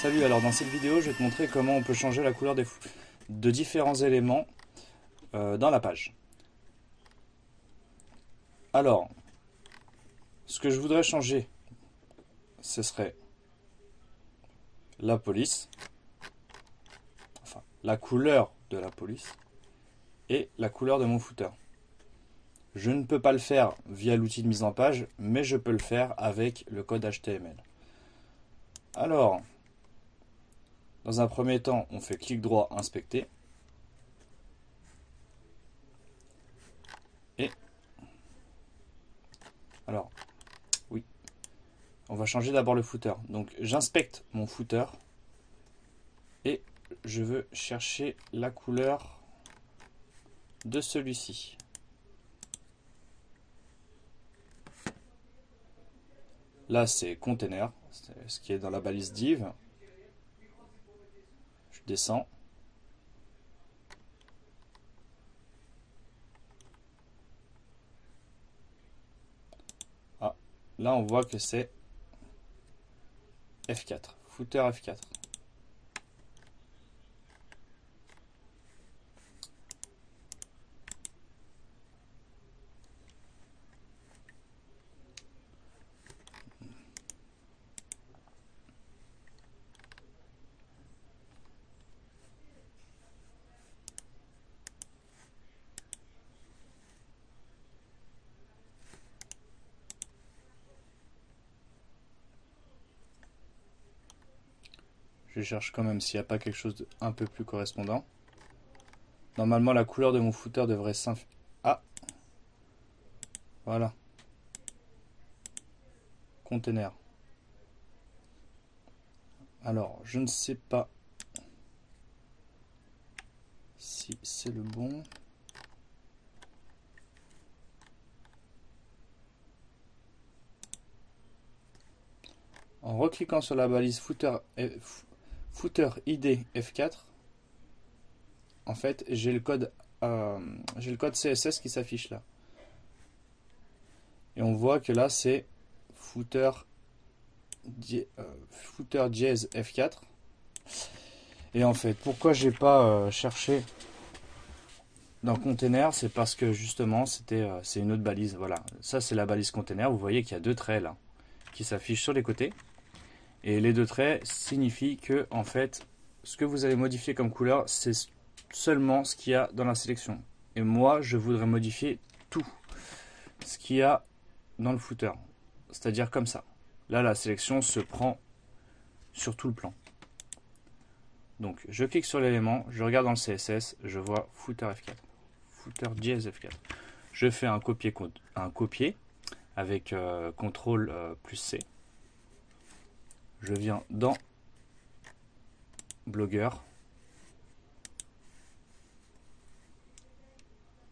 Salut, alors dans cette vidéo je vais te montrer comment on peut changer la couleur de différents éléments dans la page. Alors, ce que je voudrais changer, ce serait la police, enfin la couleur de la police et la couleur de mon footer. Je ne peux pas le faire via l'outil de mise en page, mais je peux le faire avec le code HTML. Alors, dans un premier temps, on fait clic droit, inspecter. Et, alors, oui, on va changer d'abord le footer. Donc, j'inspecte mon footer et je veux chercher la couleur de celui-ci. Là, c'est container, c'est ce qui est dans la balise div. Je descends. Ah, là, on voit que c'est F4, footer F4. Je cherche quand même s'il n'y a pas quelque chose d'un peu plus correspondant. Normalement, la couleur de mon footer devrait s'infléchir. Ah, voilà. Container. Alors, je ne sais pas si c'est le bon. En recliquant sur la balise footer ID F4, en fait, j'ai le code CSS qui s'affiche là. Et on voit que là, c'est footer dièse F4. Et en fait, pourquoi j'ai pas cherché dans container, c'est parce que justement, c'est une autre balise. Voilà, ça c'est la balise container. Vous voyez qu'il y a deux traits là qui s'affichent sur les côtés. Et les deux traits signifient que, en fait, ce que vous allez modifier comme couleur, c'est seulement ce qu'il y a dans la sélection. Et moi, je voudrais modifier tout ce qu'il y a dans le footer. C'est-à-dire comme ça. Là, la sélection se prend sur tout le plan. Donc, je clique sur l'élément, je regarde dans le CSS, je vois footer F4. Footer dièse F4. Je fais un copier avec CTRL plus C. Je viens dans Blogueur.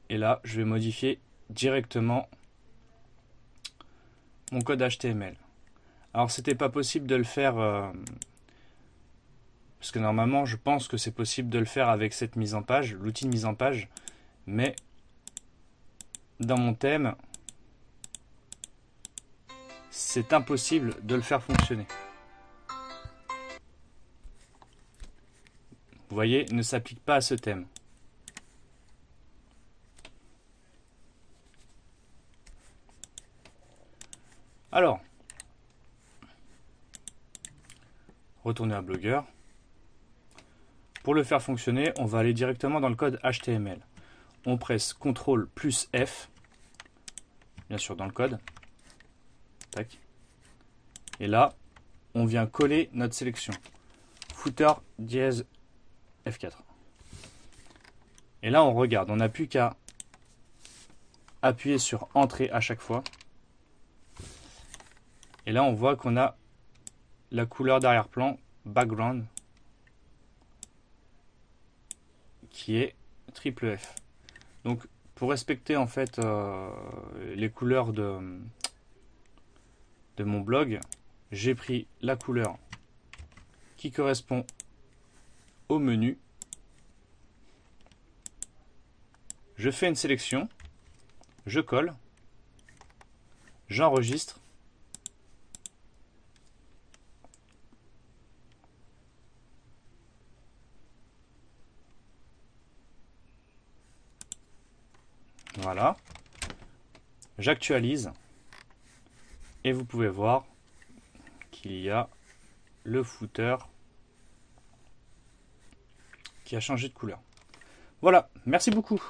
Et là, je vais modifier directement mon code HTML. Alors, c'était pas possible de le faire parce que normalement, je pense que c'est possible de le faire avec cette mise en page, l'outil de mise en page, mais dans mon thème, c'est impossible de le faire fonctionner. Vous voyez, ne s'applique pas à ce thème. Alors, retourner à Blogueur. Pour le faire fonctionner, on va aller directement dans le code HTML. On presse CTRL plus F, bien sûr dans le code. Tac. Et là, on vient coller notre sélection. Footer dièse F4. Et là, on regarde. On n'a plus qu'à appuyer sur Entrée à chaque fois. Et là, on voit qu'on a la couleur d'arrière-plan, background, qui est triple F. Donc, pour respecter en fait les couleurs de mon blog, j'ai pris la couleur qui correspond au menu. Je fais une sélection, je colle, j'enregistre Voilà. J'actualise. Et vous pouvez voir qu'il y a le footer qui a changé de couleur. Voilà, merci beaucoup.